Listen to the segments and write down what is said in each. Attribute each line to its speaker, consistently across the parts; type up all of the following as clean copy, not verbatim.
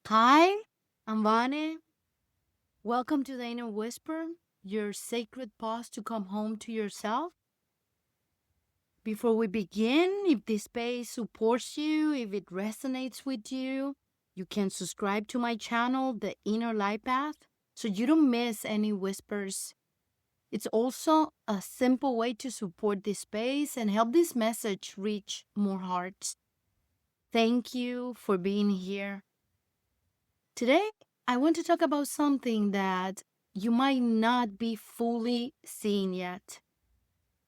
Speaker 1: Hi, I'm Vane. Welcome to the Inner Whisper, your sacred pause to come home to yourself. Before we begin, if this space supports you, if it resonates with you, you can subscribe to my channel, The Inner Light Path, so you don't miss any whispers. It's also a simple way to support this space and help this message reach more hearts. Thank you for being here. Today, I want to talk about something that you might not be fully seeing yet.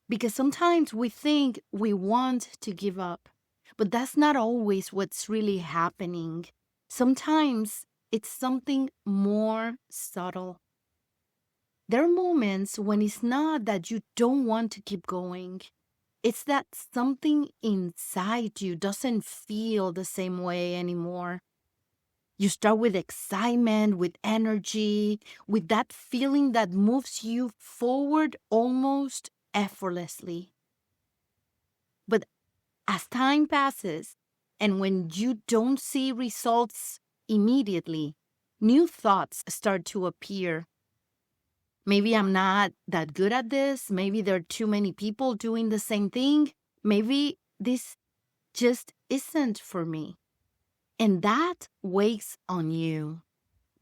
Speaker 1: Because sometimes we think we want to give up, but that's not always what's really happening. Sometimes it's something more subtle. There are moments when it's not that you don't want to keep going. It's that something inside you doesn't feel the same way anymore. You start with excitement, with energy, with that feeling that moves you forward almost effortlessly. But as time passes, and when you don't see results immediately, new thoughts start to appear. Maybe I'm not that good at this. Maybe there are too many people doing the same thing. Maybe this just isn't for me. And that weighs on you.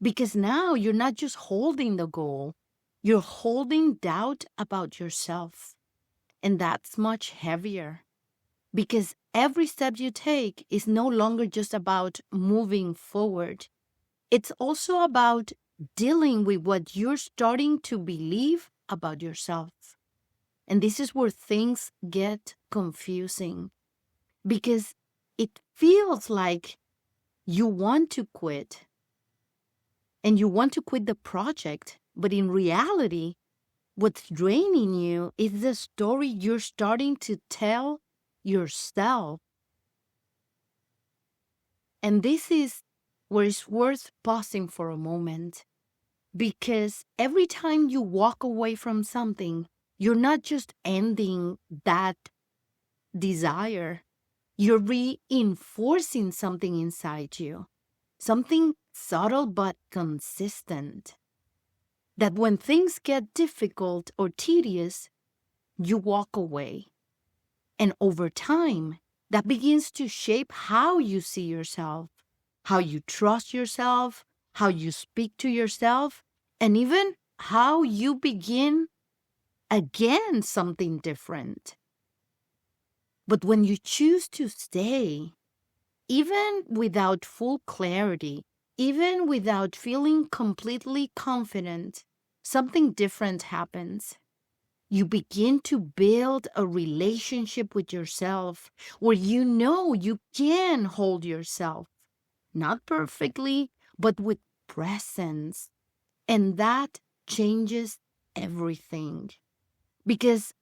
Speaker 1: Because now you're not just holding the goal, you're holding doubt about yourself. And that's much heavier because every step you take is no longer just about moving forward. It's also about dealing with what you're starting to believe about yourself. And this is where things get confusing because it feels like you want to quit and you want to quit the project. But in reality, what's draining you is the story you're starting to tell yourself. And this is where it's worth pausing for a moment. Because every time you walk away from something, you're not just ending that desire, you're reinforcing something inside you, something subtle but consistent. That when things get difficult or tedious, you walk away. And over time, that begins to shape how you see yourself, how you trust yourself, how you speak to yourself, and even how you begin again something different. But when you choose to stay, even without full clarity, even without feeling completely confident, something different happens. You begin to build a relationship with yourself where you know you can hold yourself, not perfectly, but with presence. And that changes everything because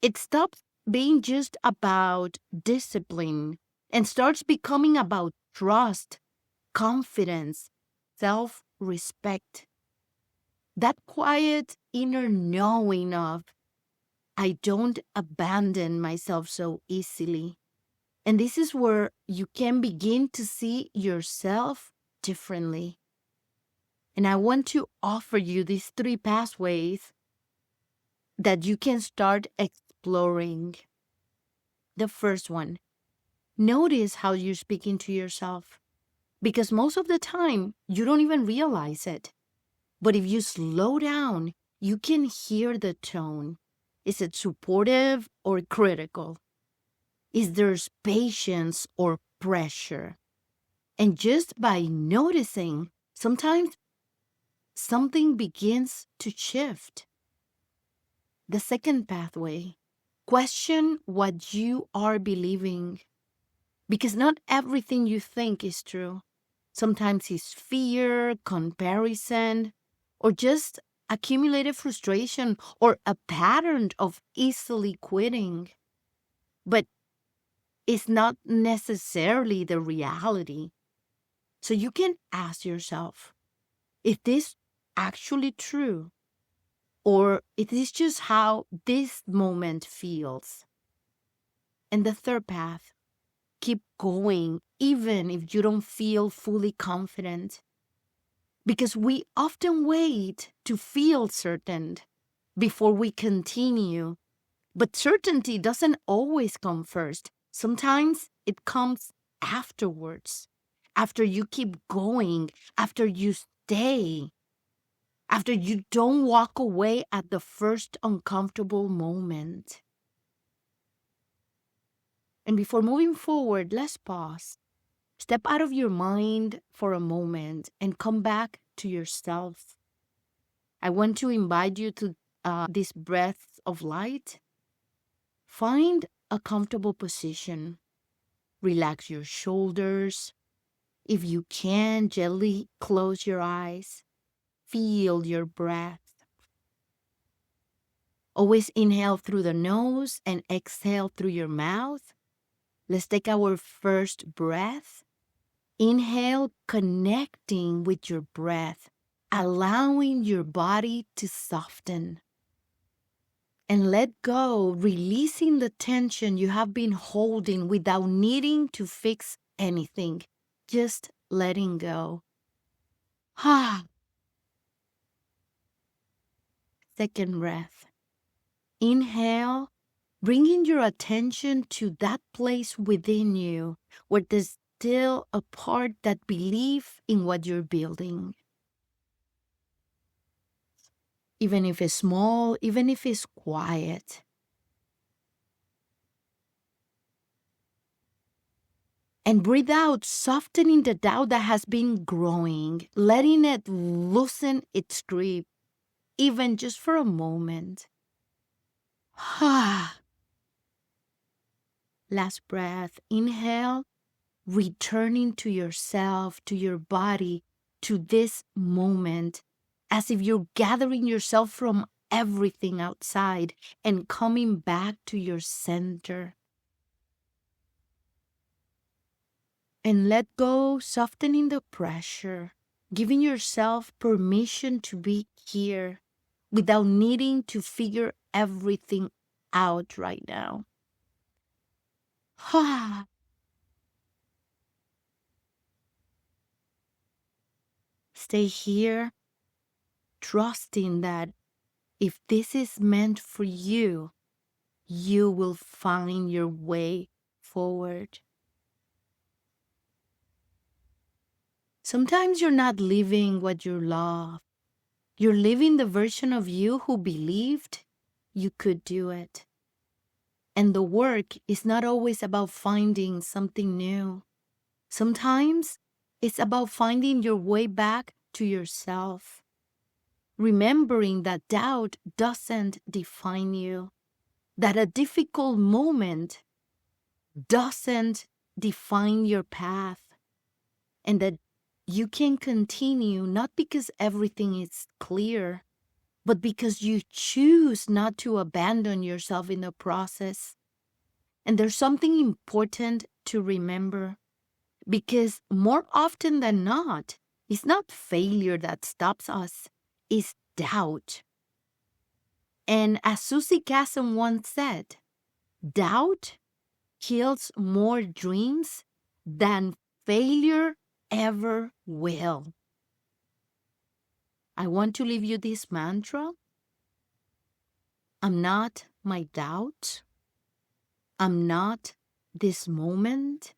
Speaker 1: it stops being just about discipline and starts becoming about trust, confidence, self respect. That quiet inner knowing of, I don't abandon myself so easily. And this is where you can begin to see yourself differently. And I want to offer you these three pathways that you can start exploring. The first one, notice how you're speaking to yourself. Because most of the time, you don't even realize it. But if you slow down, you can hear the tone. Is it supportive or critical? Is there patience or pressure? And just by noticing, sometimes something begins to shift. The second pathway, question what you are believing. Because not everything you think is true. Sometimes it's fear, comparison, or just accumulated frustration or a pattern of easily quitting. But it's not necessarily the reality. So you can ask yourself, is this actually true? Or is this just how this moment feels? And the third path, keep going, even if you don't feel fully confident. Because we often wait to feel certain before we continue. But certainty doesn't always come first. Sometimes it comes afterwards, after you keep going, after you stay, after you don't walk away at the first uncomfortable moment. And before moving forward, let's pause. Step out of your mind for a moment and come back to yourself. I want to invite you to this breath of light. Find a comfortable position. Relax your shoulders. If you can, gently close your eyes. Feel your breath. Always inhale through the nose and exhale through your mouth. Let's take our first breath. Inhale, connecting with your breath, allowing your body to soften. And let go, releasing the tension you have been holding without needing to fix anything. Just letting go. Second breath. Inhale, bringing your attention to that place within you where there's still a part that believes in what you're building. Even if it's small, even if it's quiet. And breathe out, softening the doubt that has been growing, letting it loosen its grip, even just for a moment. Last breath. Inhale, returning to yourself, to your body, to this moment, as if you're gathering yourself from everything outside and coming back to your center. And let go, softening the pressure, giving yourself permission to be here without needing to figure everything out right now. Stay here, trusting that if this is meant for you, you will find your way forward. Sometimes you're not living what you love. You're living the version of you who believed you could do it. And the work is not always about finding something new. Sometimes it's about finding your way back to yourself. Remembering that doubt doesn't define you. That a difficult moment doesn't define your path. And that you can continue not because everything is clear, but because you choose not to abandon yourself in the process. And there's something important to remember, because more often than not, it's not failure that stops us, it's doubt. And as Susie Casson once said, doubt kills more dreams than failure ever will. I want to leave you this mantra. I'm not my doubt. I'm not this moment.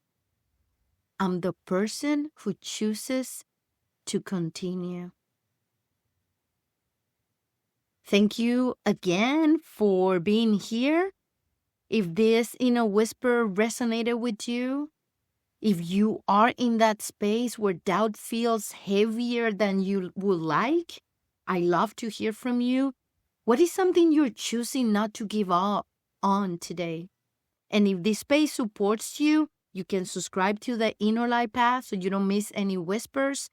Speaker 1: I'm the person who chooses to continue. Thank you again for being here. If this inner whisper resonated with you, if you are in that space where doubt feels heavier than you would like, I love to hear from you. What is something you're choosing not to give up on today? And if this space supports you, you can subscribe to the Inner Light Path so you don't miss any whispers.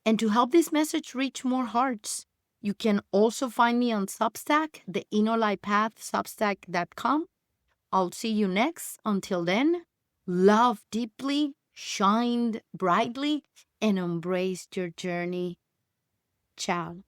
Speaker 1: And to help this message reach more hearts, you can also find me on Substack, the Inner Light Path, substack.com. I'll see you next. Until then, love deeply, shine brightly, and embrace your journey. Ciao.